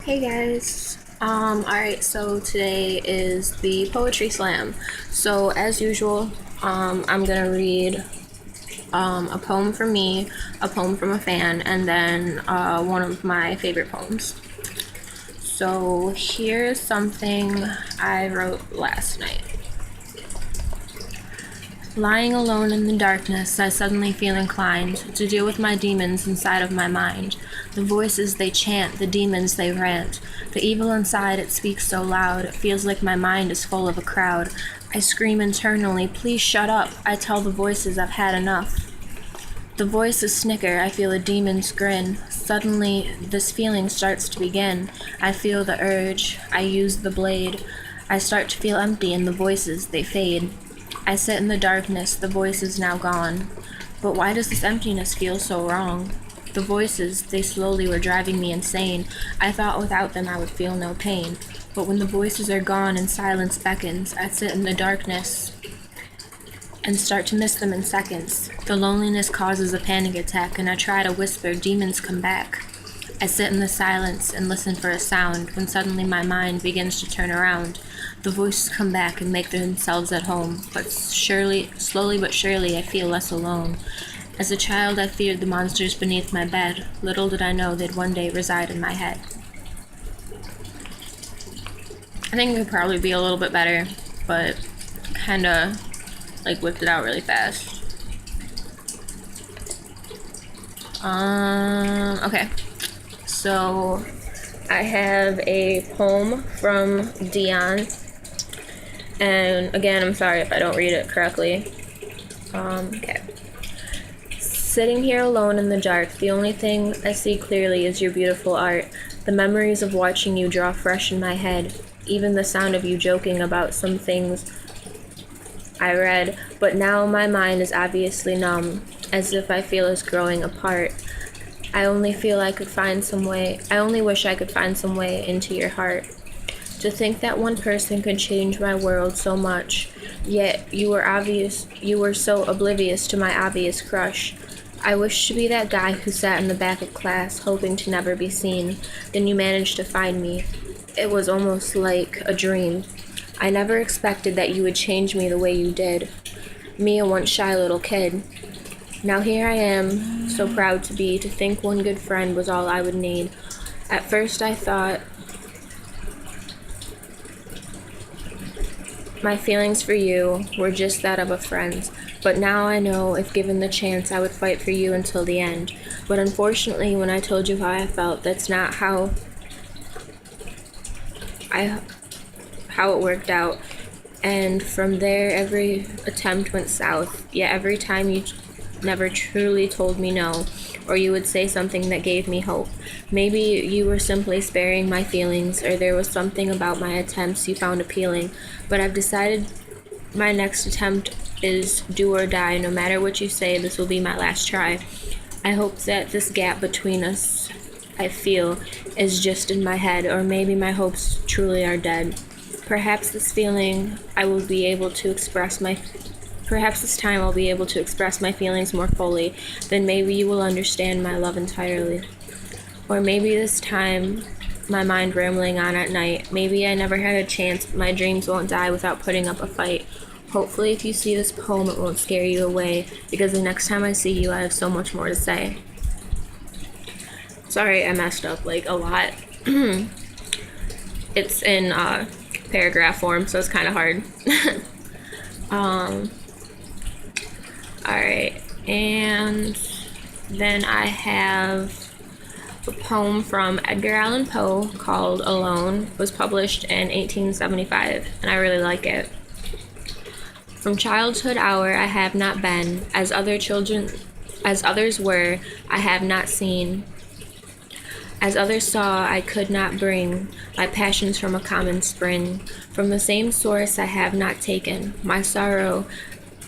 Hey guys. Alright, so today is the poetry slam. So as usual, I'm gonna read a poem from me, a poem from a fan, and then one of my favorite poems. So here's something I wrote last night. Lying alone in the darkness, I suddenly feel inclined to deal with my demons inside of my mind. The voices they chant, the demons they rant. The evil inside, it speaks so loud, it feels like my mind is full of a crowd. I scream internally, please shut up. I tell the voices I've had enough. The voices snicker, I feel a demon's grin. Suddenly, this feeling starts to begin. I feel the urge, I use the blade. I start to feel empty and the voices, they fade. I sit in the darkness, the voice is now gone. But why does this emptiness feel so wrong? The voices, they slowly were driving me insane. I thought without them I would feel no pain. But when the voices are gone and silence beckons, I sit in the darkness and start to miss them in seconds. The loneliness causes a panic attack, and I try to whisper, demons come back. I sit in the silence and listen for a sound, when suddenly my mind begins to turn around. The voices come back and make themselves at home, but slowly but surely, I feel less alone. As a child, I feared the monsters beneath my bed. Little did I know they'd one day reside in my head. I think it could probably be a little bit better, but kinda whipped it out really fast. Okay. So I have a poem from Deion, and again, I'm sorry if I don't read it correctly. Okay. Sitting here alone in the dark, the only thing I see clearly is your beautiful art. The memories of watching you draw fresh in my head, even the sound of you joking about some things I read, but now my mind is obviously numb, as if I feel us growing apart. I only wish I could find some way into your heart. To think that one person could change my world so much, yet you were so oblivious to my obvious crush. I wish to be that guy who sat in the back of class, hoping to never be seen. Then you managed to find me. It was almost like a dream. I never expected that you would change me the way you did. Me, a once shy little kid. Now here I am, so proud to think one good friend was all I would need. At first I thought my feelings for you were just that of a friend, but now I know if given the chance I would fight for you until the end. But unfortunately, when I told you how I felt, that's not how it worked out. And from there, every attempt went south, yet every time you never truly told me no, or you would say something that gave me hope. Maybe you were simply sparing my feelings, or there was something about my attempts you found appealing, but I've decided my next attempt is do or die. No matter what you say, this will be my last try. I hope that this gap between us, I feel, is just in my head, or maybe my hopes truly are dead. Perhaps this time I'll be able to express my feelings more fully. Then maybe you will understand my love entirely. Or maybe this time, my mind rambling on at night. Maybe I never had a chance. My dreams won't die without putting up a fight. Hopefully, if you see this poem, it won't scare you away, because the next time I see you, I have so much more to say. Sorry, I messed up a lot. It's in paragraph form, so it's kind of hard. Alright, and then I have a poem from Edgar Allan Poe called Alone. It was published in 1875, and I really like it. From childhood hour I have not been, as others were, I have not seen. As others saw, I could not bring my passions from a common spring. From the same source I have not taken my sorrow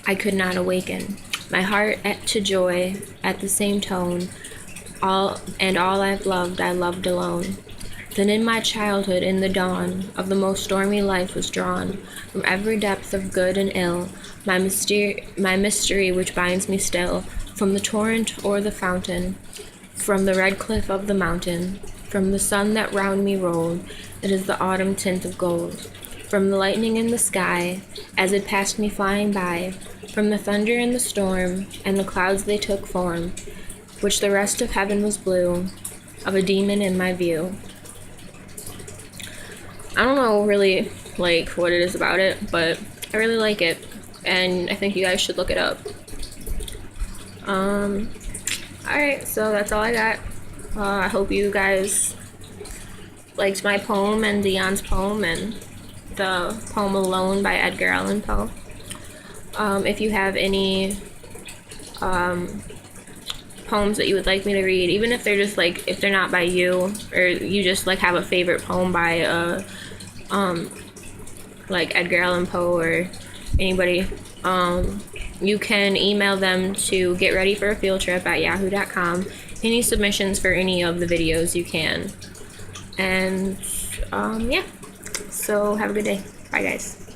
I could not awaken. My heart to joy at the same tone, all I've loved, I loved alone. Then in my childhood, in the dawn of the most stormy life was drawn from every depth of good and ill, my mystery which binds me still, from the torrent or the fountain, from the red cliff of the mountain, From the sun that round me rolled, it is the autumn tint of gold. From the lightning in the sky, as it passed me flying by, from the thunder and the storm, and the clouds they took form, which the rest of heaven was blue, of a demon in my view. I don't know really like what it is about it, but I really like it, and I think you guys should look it up. Alright, so that's all I got. I hope you guys liked my poem and Deion's poem and the poem Alone by Edgar Allan Poe. If you have any poems that you would like me to read, even if they're just like, if they're not by you, or you just like have a favorite poem by like Edgar Allan Poe or anybody, you can email them to getreadyforaFieldTrip@yahoo.com. Any submissions for any of the videos you can. And yeah, so have a good day. Bye guys.